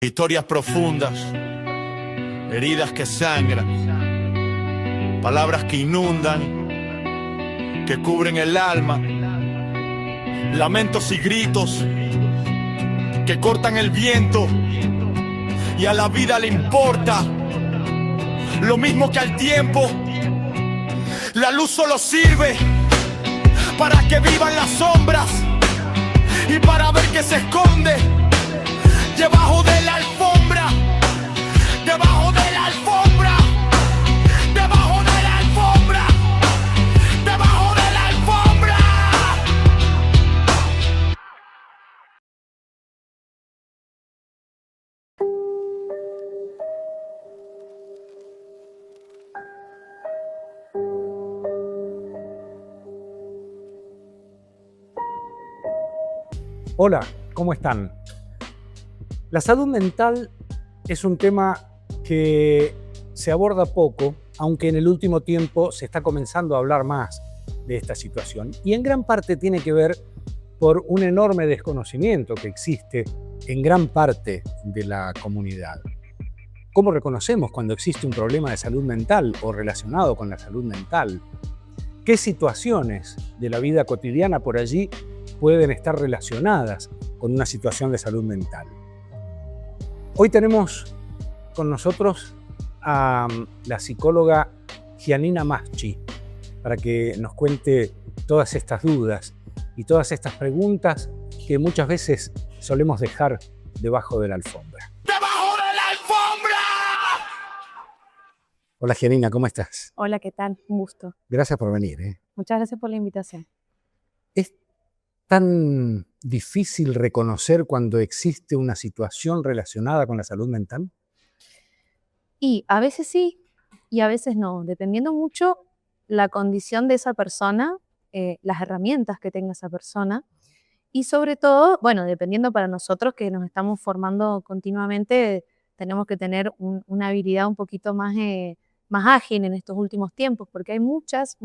Historias profundas, heridas que sangran, palabras que inundan, que cubren el alma, lamentos y gritos que cortan el viento, y a la vida le importa lo mismo que al tiempo. La luz solo sirve para que vivan las sombras y para ver que se esconde debajo de la alfombra, debajo de la alfombra, debajo de la alfombra, debajo de la alfombra. Hola, ¿cómo están? La salud mental es un tema que se aborda poco, aunque en el último tiempo se está comenzando a hablar más de esta situación. Y en gran parte tiene que ver por un enorme desconocimiento que existe en gran parte de la comunidad. ¿Cómo reconocemos cuando existe un problema de salud mental o relacionado con la salud mental? ¿Qué situaciones de la vida cotidiana por allí pueden estar relacionadas con una situación de salud mental? Hoy tenemos con nosotros a la psicóloga Gianina Masci para que nos cuente todas estas dudas y todas estas preguntas que muchas veces solemos dejar debajo de la alfombra. ¡Debajo de la alfombra! Hola Gianina, ¿cómo estás? Hola, ¿qué tal? Un gusto. Gracias por venir. Muchas gracias por la invitación. ¿Es tan difícil reconocer cuando existe una situación relacionada con la salud mental? Y a veces sí y a veces no, dependiendo mucho la condición de esa persona, las herramientas que tenga esa persona y sobre todo, bueno, dependiendo para nosotros que nos estamos formando continuamente, tenemos que tener una habilidad un poquito más ágil en estos últimos tiempos, porque hay muchas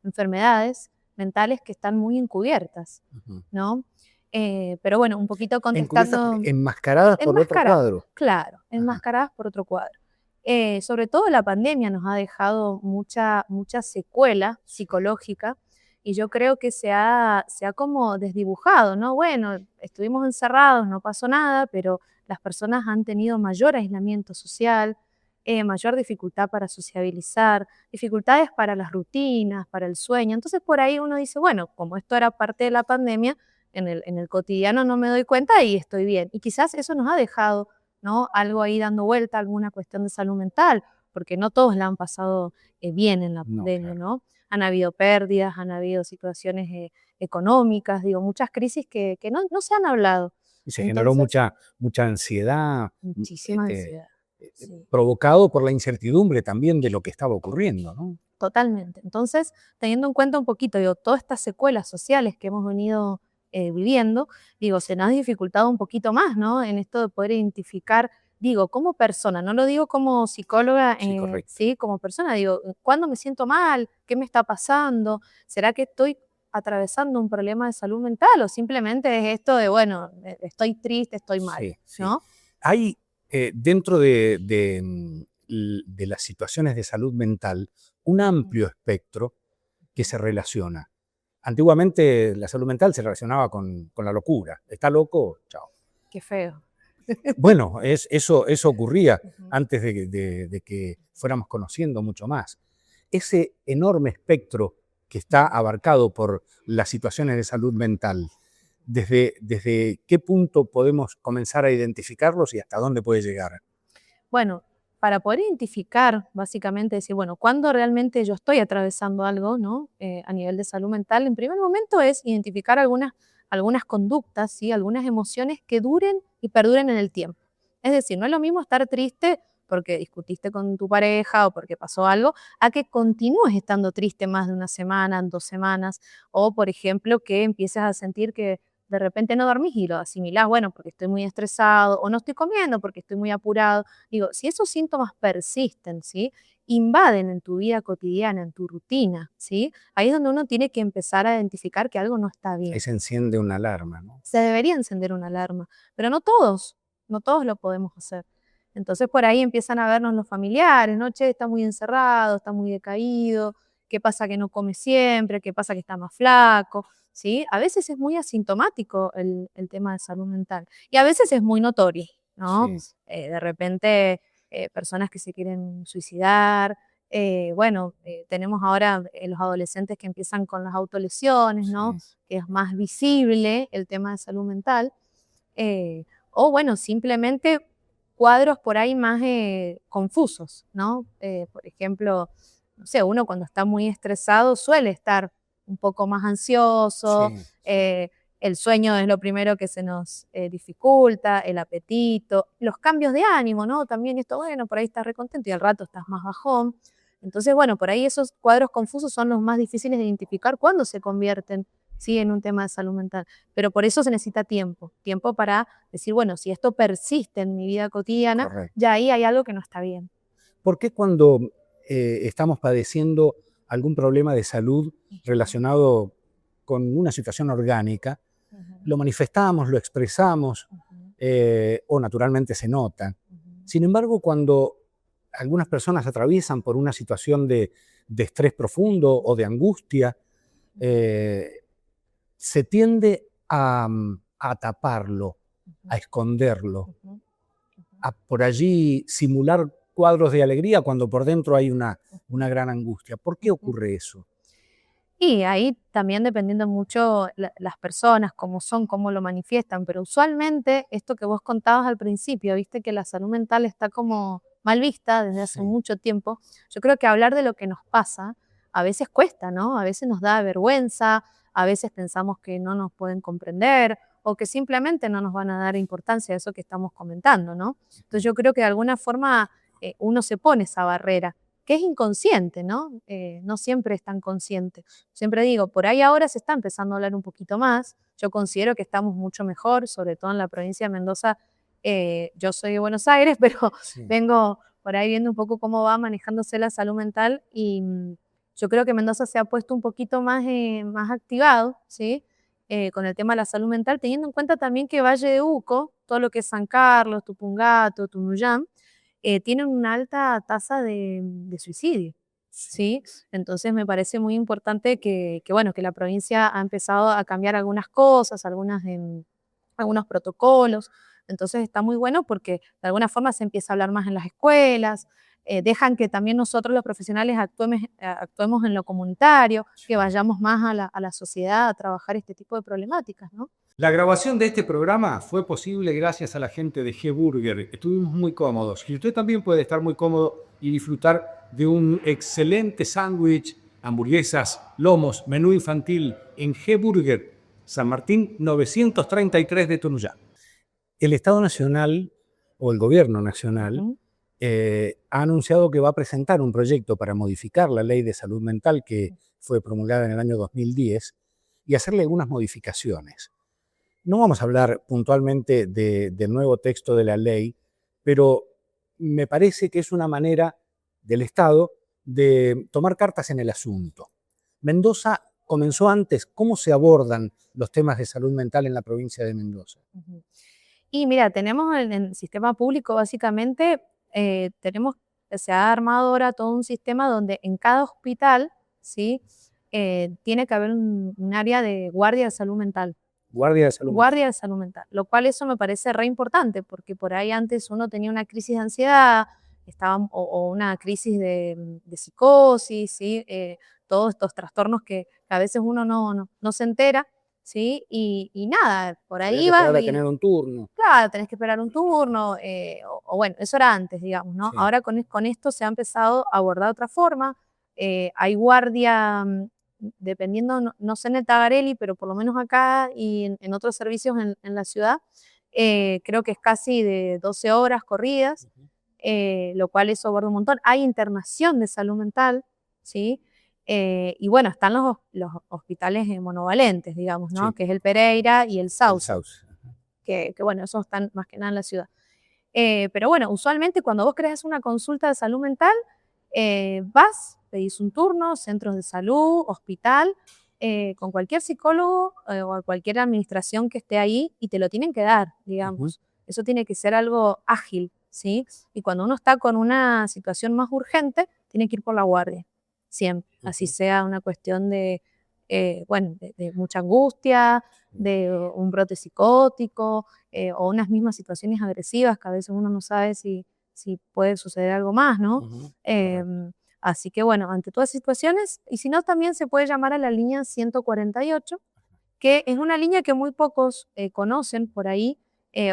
enfermedades mentales que están muy encubiertas, ¿no? Pero bueno, un poquito contestando... Enmascaradas por otro cuadro. Claro, enmascaradas por otro cuadro. Sobre todo la pandemia nos ha dejado mucha secuela psicológica y yo creo que se ha como desdibujado, ¿no? Bueno, estuvimos encerrados, no pasó nada, pero las personas han tenido mayor aislamiento social, mayor dificultad para sociabilizar, dificultades para las rutinas, para el sueño. Entonces por ahí uno dice, bueno, como esto era parte de la pandemia, en el cotidiano no me doy cuenta y estoy bien. Y quizás eso nos ha dejado, ¿no?, algo ahí dando vuelta, alguna cuestión de salud mental, porque no todos la han pasado bien en la pandemia, claro. ¿no? Han habido pérdidas, han habido situaciones económicas, digo, muchas crisis que no se han hablado. Y se generó mucha ansiedad. Muchísima ansiedad. Sí. Provocado por la incertidumbre también de lo que estaba ocurriendo, ¿no? Totalmente. Entonces, teniendo en cuenta un poquito, digo, todas estas secuelas sociales que hemos venido viviendo, digo, se nos ha dificultado un poquito más, ¿no? En esto de poder identificar, digo, como persona, no lo digo como psicóloga, sí, como persona, digo, ¿cuándo me siento mal? ¿Qué me está pasando? ¿Será que estoy atravesando un problema de salud mental o simplemente es esto de, bueno, estoy triste, estoy mal, sí. ¿no? Hay dentro de las situaciones de salud mental un amplio espectro que se relaciona. Antiguamente la salud mental se relacionaba con la locura. ¿Está loco? Chao. Qué feo. Bueno, eso ocurría antes de que fuéramos conociendo mucho más. Ese enorme espectro que está abarcado por las situaciones de salud mental, ¿desde qué punto podemos comenzar a identificarlos y hasta dónde puede llegar? Bueno, para poder identificar, básicamente decir, bueno, cuándo realmente yo estoy atravesando algo, ¿no? A nivel de salud mental, en primer momento es identificar algunas conductas, ¿sí? Algunas emociones que duren y perduren en el tiempo. Es decir, no es lo mismo estar triste porque discutiste con tu pareja o porque pasó algo, a que continúes estando triste más de una semana, 2 semanas, o por ejemplo que empieces a sentir que de repente no dormís y lo asimilás, bueno, porque estoy muy estresado, o no estoy comiendo porque estoy muy apurado. Digo, si esos síntomas persisten, ¿sí?, invaden en tu vida cotidiana, en tu rutina, ¿sí?, ahí es donde uno tiene que empezar a identificar que algo no está bien. Ahí se enciende una alarma, ¿no? Se debería encender una alarma, pero no todos no todos lo podemos hacer. Entonces por ahí empiezan a vernos los familiares, ¿no? Che, está muy encerrado, está muy decaído, ¿qué pasa que no come siempre? ¿Qué pasa que está más flaco? ¿Sí? A veces es muy asintomático el tema de salud mental y a veces es muy notorio, ¿no? Sí, De repente personas que se quieren suicidar, tenemos ahora los adolescentes que empiezan con las autolesiones, ¿no? sí. Que es más visible el tema de salud mental. O bueno, simplemente cuadros por ahí más confusos, ¿no? Por ejemplo, no sé, uno cuando está muy estresado suele estar un poco más ansioso, Sí. el sueño es lo primero que se nos dificulta, el apetito, los cambios de ánimo, ¿no? También esto, bueno, por ahí estás recontento y al rato estás más bajón. Entonces, bueno, por ahí esos cuadros confusos son los más difíciles de identificar cuando se convierten, ¿sí? En un tema de salud mental. Pero por eso se necesita tiempo, tiempo para decir, bueno, si esto persiste en mi vida cotidiana, Correcto. ya ahí hay algo que no está bien. ¿Por qué cuando estamos padeciendo algún problema de salud relacionado con una situación orgánica, lo manifestamos, lo expresamos o naturalmente se nota? Sin embargo, cuando algunas personas atraviesan por una situación de estrés profundo o de angustia, se tiende a taparlo, a esconderlo, a por allí simular cuadros de alegría cuando por dentro hay una gran angustia. ¿Por qué ocurre eso? Y ahí también dependiendo mucho las personas, cómo son, cómo lo manifiestan, pero usualmente esto que vos contabas al principio, viste que la salud mental está como mal vista desde hace Sí. mucho tiempo. Yo creo que hablar de lo que nos pasa a veces cuesta, ¿no? A veces nos da vergüenza, a veces pensamos que no nos pueden comprender o que simplemente no nos van a dar importancia a eso que estamos comentando, ¿no? Entonces yo creo que de alguna forma uno se pone esa barrera que es inconsciente, ¿no? No siempre es tan consciente. Siempre digo, por ahí ahora se está empezando a hablar un poquito más. Yo considero que estamos mucho mejor, sobre todo en la provincia de Mendoza. Yo soy de Buenos Aires, pero Sí. vengo por ahí viendo un poco cómo va manejándose la salud mental y yo creo que Mendoza se ha puesto un poquito más activado, ¿sí? Con el tema de la salud mental, teniendo en cuenta también que Valle de Uco, todo lo que es San Carlos, Tupungato, Tunuyán, tienen una alta tasa de suicidio, ¿sí? Entonces me parece muy importante bueno, que la provincia ha empezado a cambiar algunas cosas, algunos protocolos. Entonces está muy bueno porque de alguna forma se empieza a hablar más en las escuelas, dejan que también nosotros los profesionales actuemos en lo comunitario, que vayamos más a la sociedad a trabajar este tipo de problemáticas, ¿no? La grabación de este programa fue posible gracias a la gente de G-Burger. Estuvimos muy cómodos y usted también puede estar muy cómodo y disfrutar de un excelente sándwich, hamburguesas, lomos, menú infantil en G-Burger, San Martín 933 de Tunuyán. El Estado Nacional o el Gobierno Nacional Ujú. ha anunciado que va a presentar un proyecto para modificar la Ley de Salud Mental que fue promulgada en el año 2010 y hacerle algunas modificaciones. No vamos a hablar puntualmente del nuevo texto de la ley, pero me parece que es una manera del Estado de tomar cartas en el asunto. Mendoza comenzó antes. ¿Cómo se abordan los temas de salud mental en la provincia de Mendoza? Ujú. Y mira, tenemos en el sistema público básicamente, se ha armado ahora todo un sistema donde en cada hospital, ¿sí? Tiene que haber un área de guardia de salud mental. Guardia de salud mental. Guardia de salud mental, lo cual eso me parece re importante, porque por ahí antes uno tenía una crisis de ansiedad, o una crisis de psicosis, ¿sí? Todos estos trastornos que a veces uno no se entera, ¿sí? Y nada, por Había ahí que vas esperar a y, tener un turno. claro, tenés que esperar un turno, o bueno, eso era antes, digamos, ¿no? Sí. Ahora con esto se ha empezado a abordar de otra forma, hay guardia, dependiendo, no sé en el Tagarelli, pero por lo menos acá y en otros servicios en la ciudad, creo que es casi de 12 horas corridas, lo cual eso aborda un montón. Hay internación de salud mental, ¿sí? Y bueno, están los hospitales monovalentes, digamos, ¿no? Sí. Que es el Pereira y el El Sauce, Sauce. que bueno, esos están más que nada en la ciudad. Pero bueno, usualmente cuando vos querés hacer una consulta de salud mental, vas, pedís un turno, centros de salud, hospital, con cualquier psicólogo o cualquier administración que esté ahí y te lo tienen que dar, digamos. Eso tiene que ser algo ágil, ¿sí? Y cuando uno está con una situación más urgente, tiene que ir por la guardia, siempre. Así sea una cuestión de, bueno, de mucha angustia, de un brote psicótico, o unas mismas situaciones agresivas que a veces uno no sabe si puede suceder algo más, ¿no? Así que bueno, ante todas las situaciones, y si no, también se puede llamar a la línea 148, que es una línea que muy pocos conocen por ahí,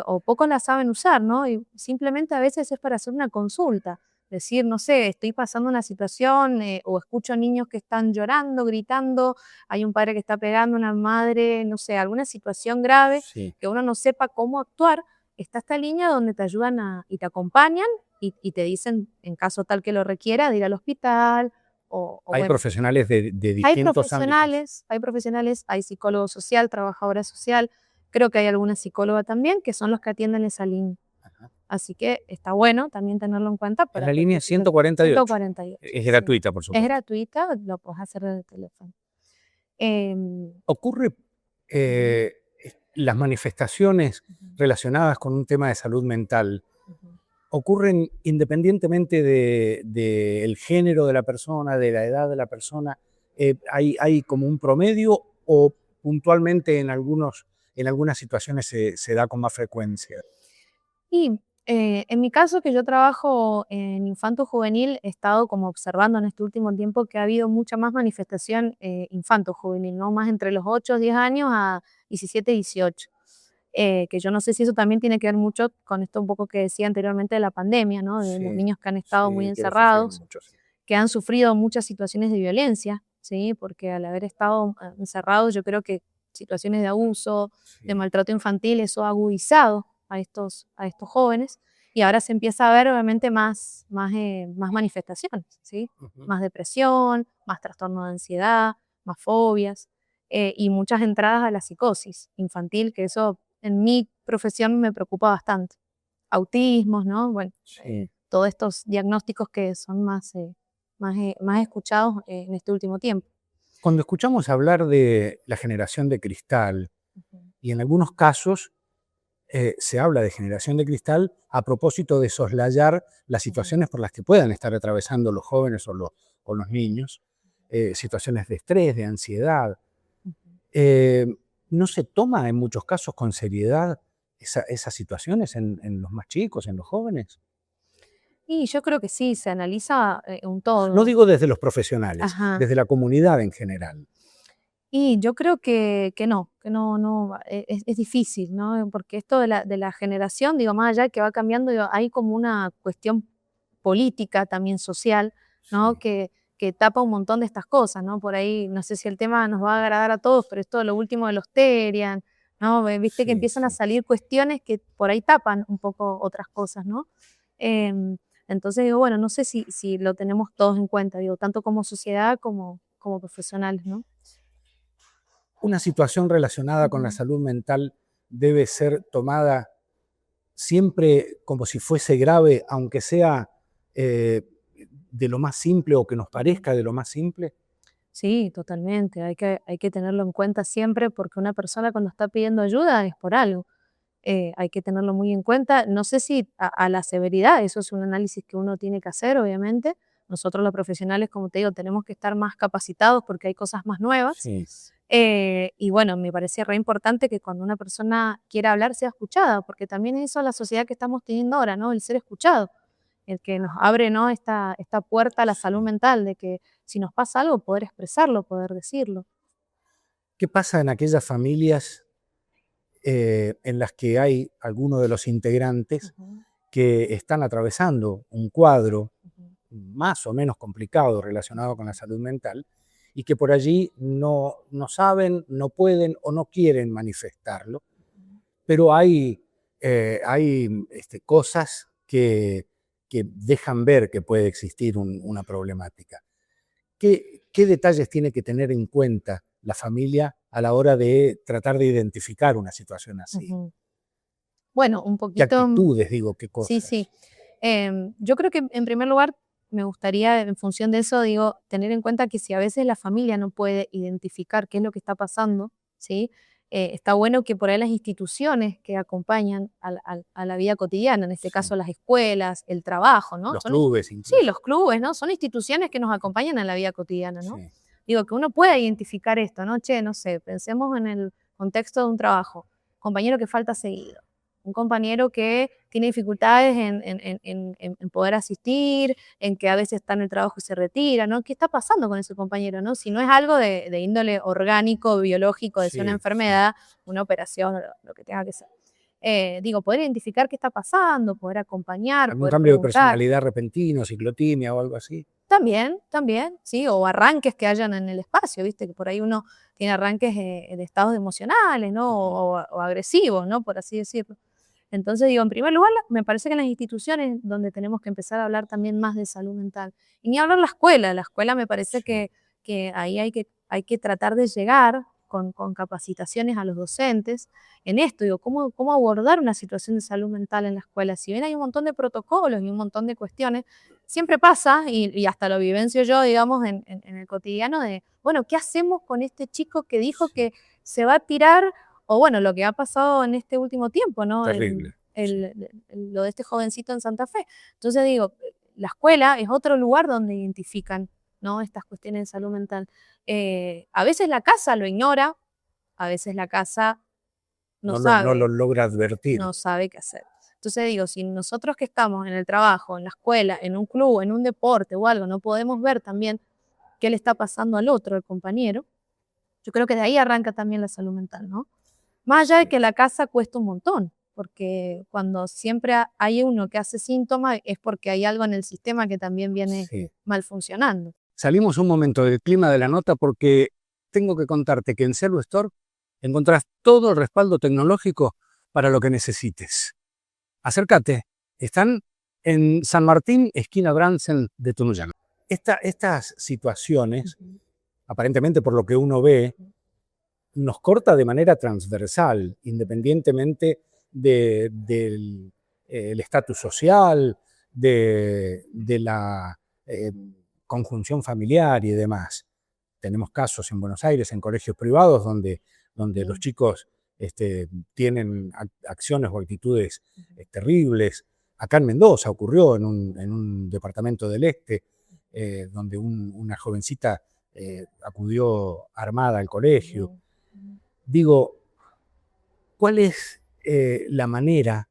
o pocos la saben usar, ¿no? Y simplemente a veces es para hacer una consulta, decir, no sé, estoy pasando una situación, o escucho niños que están llorando, gritando, hay un padre que está pegando a una madre, no sé, alguna situación grave, que uno no sepa cómo actuar. Está esta línea donde te ayudan y te acompañan y te dicen, en caso tal que lo requiera, de ir al hospital. Hay Bueno, profesionales de distintos ámbitos. hay profesionales, hay psicólogo social, trabajadora social, creo que hay alguna psicóloga también, que son los que atienden esa línea. Así que está bueno también tenerlo en cuenta. En la línea 148. 148. Es gratuita, por Es supuesto. gratuita, lo puedes hacer desde el teléfono. ¿Ocurre las manifestaciones relacionadas con un tema de salud mental? ¿Ocurren independientemente del género de la persona, de la edad de la persona? ¿Hay como un promedio o puntualmente en algunas situaciones se da con más frecuencia? Y en mi caso, que yo trabajo en infanto-juvenil, he estado como observando en este último tiempo que ha habido mucha más manifestación infanto-juvenil, ¿no? Más entre los 8 o 10 años a 17, 18. Que yo no sé si eso también tiene que ver mucho con esto un poco que decía anteriormente de la pandemia, ¿no? De los niños que han estado muy encerrados, que han sufrido muchas situaciones de violencia, ¿sí? Porque al haber estado encerrados, yo creo que situaciones de abuso, de maltrato infantil, eso ha agudizado a estos jóvenes, y ahora se empieza a ver obviamente más manifestaciones, ¿sí? Más depresión, más trastorno de ansiedad, más fobias, y muchas entradas a la psicosis infantil, que eso en mi profesión me preocupa bastante. Autismos, ¿no? Bueno, todos estos diagnósticos que son más escuchados en este último tiempo. Cuando escuchamos hablar de la generación de cristal, y en algunos casos se habla de generación de cristal a propósito de soslayar las situaciones por las que puedan estar atravesando los jóvenes o los niños, situaciones de estrés, de ansiedad. ¿No se toma en muchos casos con seriedad esas situaciones en los más chicos, en los jóvenes? Y yo creo que sí, se analiza un todo. No digo desde los profesionales, desde la comunidad en general. Y yo creo que no, es difícil, ¿no? Porque esto de la generación, digo, más allá de que va cambiando, digo, hay como una cuestión política, también social, ¿no? Que tapa un montón de estas cosas, ¿no? Por ahí, no sé si el tema nos va a agradar a todos, pero esto de lo último de los Terian, ¿no? Viste que empiezan a salir cuestiones que por ahí tapan un poco otras cosas, ¿no? Entonces digo, bueno, no sé si lo tenemos todos en cuenta, digo, tanto como sociedad como profesionales, ¿no? Una situación relacionada con la salud mental debe ser tomada siempre como si fuese grave, aunque sea de lo más simple o que nos parezca de lo más simple. Sí, totalmente. Hay que tenerlo en cuenta siempre, porque una persona cuando está pidiendo ayuda es por algo. Hay que tenerlo muy en cuenta. No sé si a la severidad, eso es un análisis que uno tiene que hacer, obviamente. Nosotros los profesionales, como te digo, tenemos que estar más capacitados porque hay cosas más nuevas. Y bueno, me parece re importante que cuando una persona quiera hablar sea escuchada, porque también es eso la sociedad que estamos teniendo ahora, ¿no? El ser escuchado, el que nos abre, ¿no? esta puerta a la salud mental, de que si nos pasa algo, poder expresarlo, poder decirlo. ¿Qué pasa en aquellas familias en las que hay alguno de los integrantes que están atravesando un cuadro más o menos complicado relacionado con la salud mental y que por allí no saben, no pueden o no quieren manifestarlo, pero hay cosas que dejan ver que puede existir una problemática? ¿Qué detalles tiene que tener en cuenta la familia a la hora de tratar de identificar una situación así? Bueno, un ¿Qué poquito. actitudes, digo, qué cosas? Sí. Yo creo que en primer lugar me gustaría, en función de eso, digo, tener en cuenta que si a veces la familia no puede identificar qué es lo que está pasando, ¿sí? está bueno que por ahí las instituciones que acompañan a la vida cotidiana, en este caso las escuelas, el trabajo, ¿no? Los clubes Sí, incluso. los clubes, ¿no? Son instituciones que nos acompañan en la vida cotidiana, ¿no? Sí. Digo, que uno pueda identificar esto, ¿no? Che, no sé, pensemos en el contexto de un trabajo. Compañero que falta seguido. Un compañero que tiene dificultades en poder asistir, en que a veces está en el trabajo y se retira, ¿no? ¿Qué está pasando con ese compañero, no? Si no es algo de índole orgánico, biológico, de ser una Sí, enfermedad, una operación, lo que tenga que ser. Digo, poder identificar qué está pasando, poder acompañar, ¿Algún poder cambio de preguntar. personalidad repentino, ciclotimia o algo así? También, sí, o arranques que hayan en el espacio, viste, que por ahí uno tiene arranques de estados emocionales, ¿no? O agresivos, ¿no? Por así decirlo. Entonces, digo, en primer lugar, me parece que en las instituciones donde tenemos que empezar a hablar también más de salud mental. Y ni hablar la escuela me parece Sí. que ahí hay que tratar de llegar con capacitaciones a los docentes en esto, digo, cómo abordar una situación de salud mental en la escuela. Si bien hay un montón de protocolos y un montón de cuestiones, siempre pasa, y hasta lo vivencio yo, digamos, en el cotidiano, de, bueno, ¿qué hacemos con este chico que dijo que se va a tirar? O bueno, lo que ha pasado en este último tiempo, ¿no? Terrible. Sí. Lo de este jovencito en Santa Fe. Entonces digo, la escuela es otro lugar donde identifican, ¿no? Estas cuestiones de salud mental. A veces la casa lo ignora, a veces la casa No lo logra advertir. no sabe qué hacer. Entonces digo, si nosotros que estamos en el trabajo, en la escuela, en un club, en un deporte o algo, no podemos ver también qué le está pasando al otro, al compañero, yo creo que de ahí arranca también la salud mental, ¿no? Más allá de que la casa cuesta un montón, porque cuando siempre hay uno que hace síntomas es porque hay algo en el sistema que también viene Sí. mal funcionando. Salimos un momento del clima de la nota porque tengo que contarte que en Celu Store encontrás todo el respaldo tecnológico para lo que necesites. Acércate, están en San Martín, esquina Bransen de Tunuyán. Estas situaciones, aparentemente por lo que uno ve, nos corta de manera transversal, independientemente del el estatus social, de la conjunción familiar y demás. Tenemos casos en Buenos Aires, en colegios privados, donde los chicos tienen acciones o actitudes terribles. Acá en Mendoza ocurrió en un departamento del este, donde una jovencita acudió armada al colegio. Digo, ¿cuál es la manera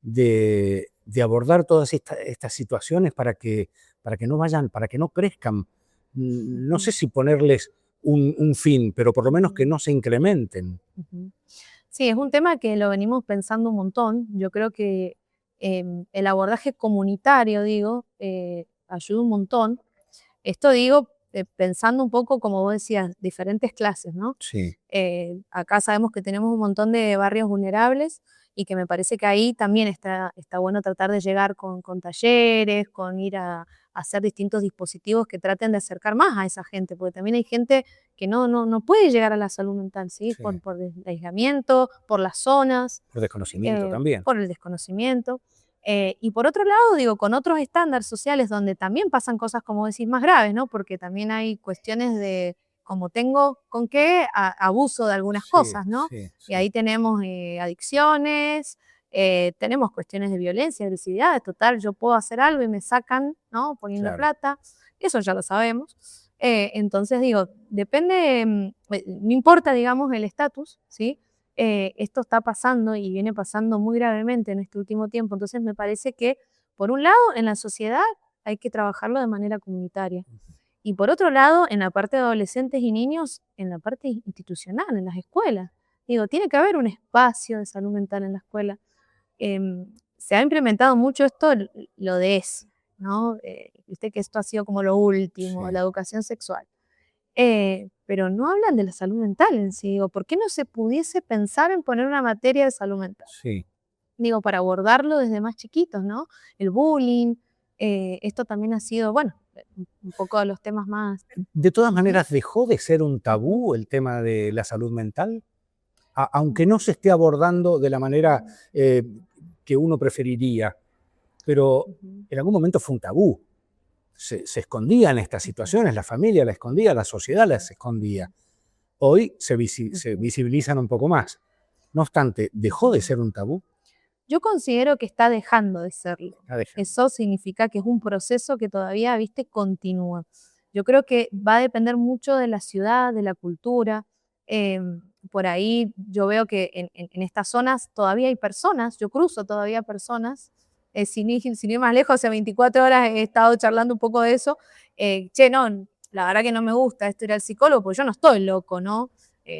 de abordar todas estas situaciones para que no vayan, para que no crezcan? No sé si ponerles un fin, pero por lo menos que no se incrementen. Sí, es un tema que lo venimos pensando un montón. Yo creo que el abordaje comunitario, digo, ayuda un montón. Esto digo, pensando un poco, como vos decías, diferentes clases, ¿no? Sí. Acá sabemos que tenemos un montón de barrios vulnerables y que me parece que ahí también está bueno tratar de llegar con talleres, con ir a hacer distintos dispositivos que traten de acercar más a esa gente, porque también hay gente que no puede llegar a la salud mental, ¿sí? Sí. Por el aislamiento, por las zonas, Por desconocimiento también. por el desconocimiento. Y por otro lado, digo, con otros estándares sociales donde también pasan cosas, como decís, más graves, ¿no? Porque también hay cuestiones de, como tengo con qué, abuso de algunas cosas, ¿no? Sí, sí. Y ahí tenemos adicciones, tenemos cuestiones de violencia, agresividad, total, yo puedo hacer algo y me sacan, ¿no? Poniendo Claro. plata, eso ya lo sabemos. Entonces digo, depende, no importa, digamos, el estatus, ¿sí? Esto está pasando y viene pasando muy gravemente en este último tiempo. Entonces me parece que, por un lado, en la sociedad hay que trabajarlo de manera comunitaria. Y por otro lado, en la parte de adolescentes y niños, en la parte institucional, en las escuelas. Digo, tiene que haber un espacio de salud mental en la escuela. Se ha implementado mucho esto, lo de ES, ¿no? Viste que esto ha sido como lo último, Sí. la educación sexual. Pero no hablan de la salud mental en sí. Digo, ¿por qué no se pudiese pensar en poner una materia de salud mental? Sí. Digo, para abordarlo desde más chiquitos, ¿no? El bullying, esto también ha sido, bueno, un poco de los temas más. De todas maneras, ¿dejó de ser un tabú el tema de la salud mental? Aunque no se esté abordando de la manera que uno preferiría, pero en algún momento fue un tabú. Se escondían estas situaciones, la familia la escondía, la sociedad las escondía. hoy se visibilizan un poco más. No obstante, ¿dejó de ser un tabú? Yo considero que está dejando de serlo. La deja. Eso significa que es un proceso que todavía, viste, continúa. Yo creo que va a depender mucho de la ciudad, de la cultura. Por ahí yo veo que en estas zonas todavía hay personas, yo cruzo todavía personas, sin ir más lejos, hace 24 horas he estado charlando un poco de eso. Che, no, la verdad que no me gusta esto ir al psicólogo porque yo no estoy loco, ¿no?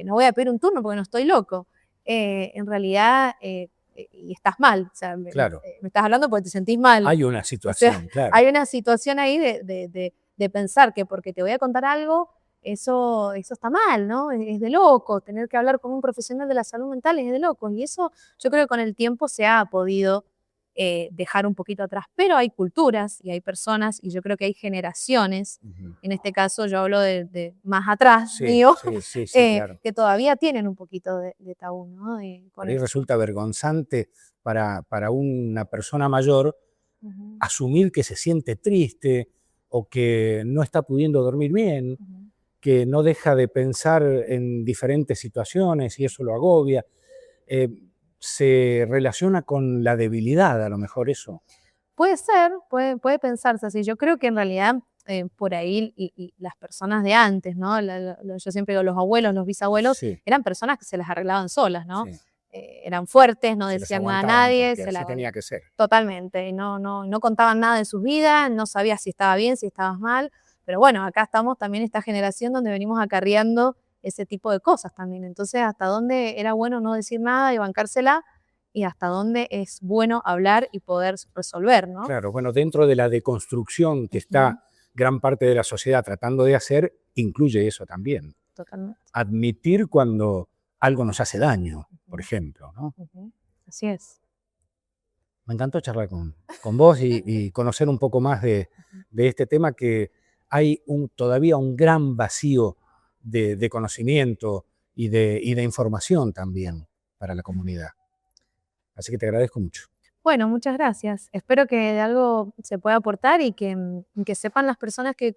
No voy a pedir un turno porque no estoy loco. En realidad, y estás mal, o sea, Claro. me estás hablando porque te sentís mal. Hay una situación, O sea, claro. hay una situación ahí de pensar que porque te voy a contar algo, eso está mal, ¿no? Es de loco. Tener que hablar con un profesional de la salud mental es de loco. Y eso yo creo que con el tiempo se ha podido dejar un poquito atrás. Pero hay culturas y hay personas y yo creo que hay generaciones, en este caso yo hablo de más atrás mío, claro. que todavía tienen un poquito de tabú, ¿no? Por ahí resulta vergonzante para una persona mayor asumir que se siente triste o que no está pudiendo dormir bien, que no deja de pensar en diferentes situaciones y eso lo agobia. Se relaciona con la debilidad, a lo mejor eso. Puede ser, puede pensarse así. Yo creo que en realidad por ahí y las personas de antes, ¿no? Yo siempre digo, los abuelos, los bisabuelos, eran personas que se las arreglaban solas, ¿no? Sí. Eran fuertes, no Se decían las nada a nadie. así tenía que ser. Totalmente, y no contaban nada de sus vidas, no sabías si estaba bien, si estabas mal. Pero bueno, acá estamos también esta generación donde venimos acarreando ese tipo de cosas también. Entonces, hasta dónde era bueno no decir nada y bancársela, y hasta dónde es bueno hablar y poder resolver, ¿no? Claro, bueno, dentro de la deconstrucción que está gran parte de la sociedad tratando de hacer, incluye eso también. Totalmente. Admitir cuando algo nos hace daño, por ejemplo, ¿no? Así es. Me encantó charlar con vos y conocer un poco más de este tema, que hay todavía un gran vacío de conocimiento y de información también para la comunidad. Así que te agradezco mucho. Bueno, muchas gracias. Espero que de algo se pueda aportar y que sepan las personas que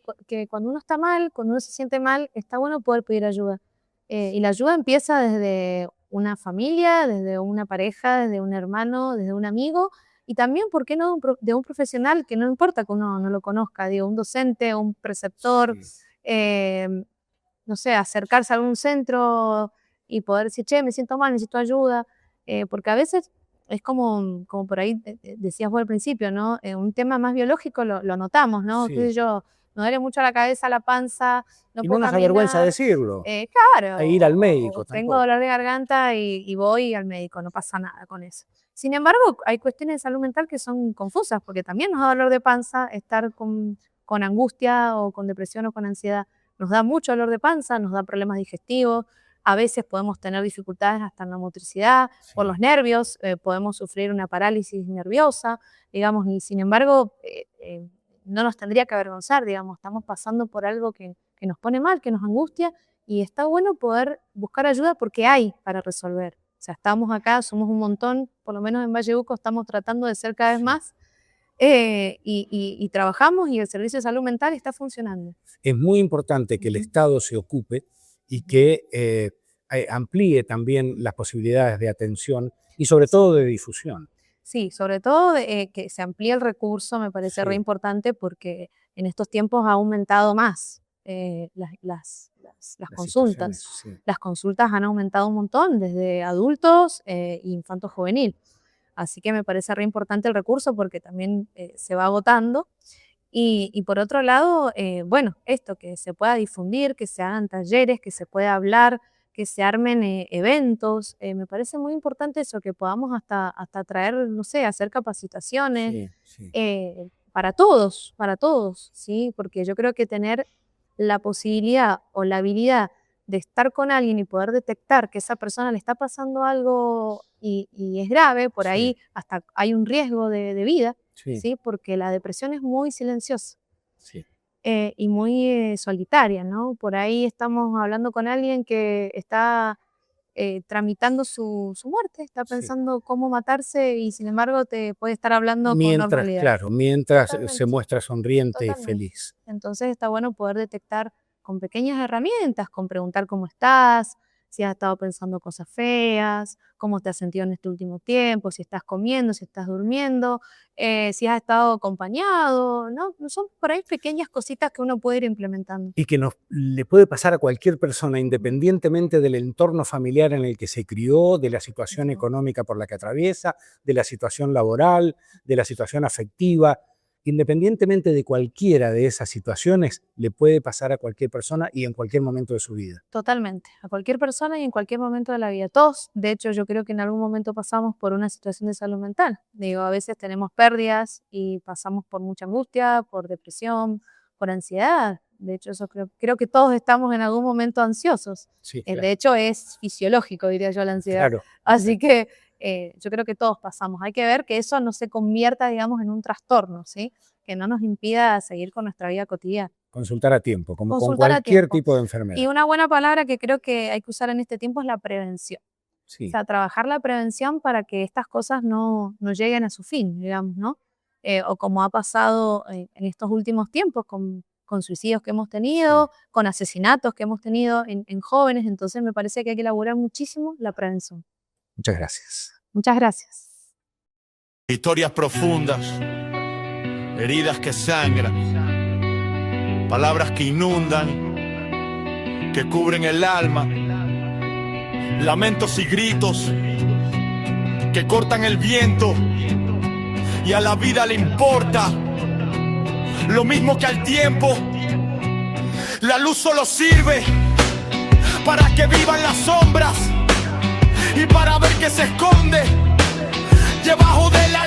cuando uno está mal, cuando uno se siente mal, está bueno poder pedir ayuda. Y la ayuda empieza desde una familia, desde una pareja, desde un hermano, desde un amigo y también, ¿por qué no?, de un profesional, que no importa que uno no lo conozca, digo, un docente, un preceptor, no sé, acercarse a algún centro y poder decir, che, me siento mal, necesito ayuda, porque a veces es como por ahí decías vos al principio, ¿no? Un tema más biológico lo notamos, ¿no? Qué sé yo, me duele mucho la cabeza, la panza, no y puedo no nos caminar. avergüenza decirlo. Claro. E ir al médico. Tengo tampoco. dolor de garganta y voy al médico, no pasa nada con eso. Sin embargo, hay cuestiones de salud mental que son confusas, porque también nos da dolor de panza estar con angustia o con depresión o con ansiedad. Nos da mucho dolor de panza, nos da problemas digestivos, a veces podemos tener dificultades hasta en la motricidad, por los nervios, podemos sufrir una parálisis nerviosa, digamos, y sin embargo, no nos tendría que avergonzar, digamos, estamos pasando por algo que nos pone mal, que nos angustia, y está bueno poder buscar ayuda porque hay para resolver. O sea, estamos acá, somos un montón, por lo menos en Valle Uco estamos tratando de ser cada vez más, y trabajamos y el servicio de salud mental está funcionando. Es muy importante que el Estado se ocupe y que amplíe también las posibilidades de atención y sobre todo de difusión. Sí, sobre todo que se amplíe el recurso, me parece re importante porque en estos tiempos ha aumentado más las consultas. Las consultas han aumentado un montón, desde adultos e infanto juvenil. Así que me parece re importante el recurso porque también se va agotando. Y por otro lado, bueno, esto, que se pueda difundir, que se hagan talleres, que se pueda hablar, que se armen eventos. Me parece muy importante eso, que podamos hasta traer, no sé, hacer capacitaciones para todos, ¿sí? Porque yo creo que tener la posibilidad o la habilidad de estar con alguien y poder detectar que esa persona le está pasando algo y es grave, por ahí hasta hay un riesgo de vida, ¿sí? Porque la depresión es muy silenciosa y muy solitaria, ¿no? Por ahí estamos hablando con alguien que está tramitando su muerte, está pensando cómo matarse y sin embargo te puede estar hablando con normalidad. Claro, mientras Totalmente. se muestra sonriente y feliz. Entonces está bueno poder detectar con pequeñas herramientas, con preguntar cómo estás, si has estado pensando cosas feas, cómo te has sentido en este último tiempo, si estás comiendo, si estás durmiendo, si has estado acompañado, ¿no? Son por ahí pequeñas cositas que uno puede ir implementando. Y que le puede pasar a cualquier persona, independientemente del entorno familiar en el que se crió, de la situación económica por la que atraviesa, de la situación laboral, de la situación afectiva. Independientemente de cualquiera de esas situaciones, le puede pasar a cualquier persona y en cualquier momento de su vida. Totalmente, a cualquier persona y en cualquier momento de la vida. Todos, de hecho, yo creo que en algún momento pasamos por una situación de salud mental. Digo, a veces tenemos pérdidas y pasamos por mucha angustia, por depresión, por ansiedad. De hecho, eso creo que todos estamos en algún momento ansiosos. Sí, De claro. hecho, es fisiológico, diría yo, la ansiedad. Claro. Así que yo creo que todos pasamos. Hay que ver que eso no se convierta, digamos, en un trastorno, ¿sí? Que no nos impida seguir con nuestra vida cotidiana. Consultar a tiempo, como con Consultar a cualquier tiempo. tipo de enfermedad. Y una buena palabra que creo que hay que usar en este tiempo es la prevención. Sí. O sea, trabajar la prevención para que estas cosas no lleguen a su fin, digamos, ¿no? O como ha pasado en estos últimos tiempos con suicidios que hemos tenido, con asesinatos que hemos tenido en jóvenes. Entonces me parece que hay que elaborar muchísimo la prevención. Muchas gracias. Muchas gracias. Historias profundas, heridas que sangran, palabras que inundan, que cubren el alma, lamentos y gritos que cortan el viento, y a la vida le importa lo mismo que al tiempo. La luz solo sirve para que vivan las sombras y para ver que se esconde debajo de la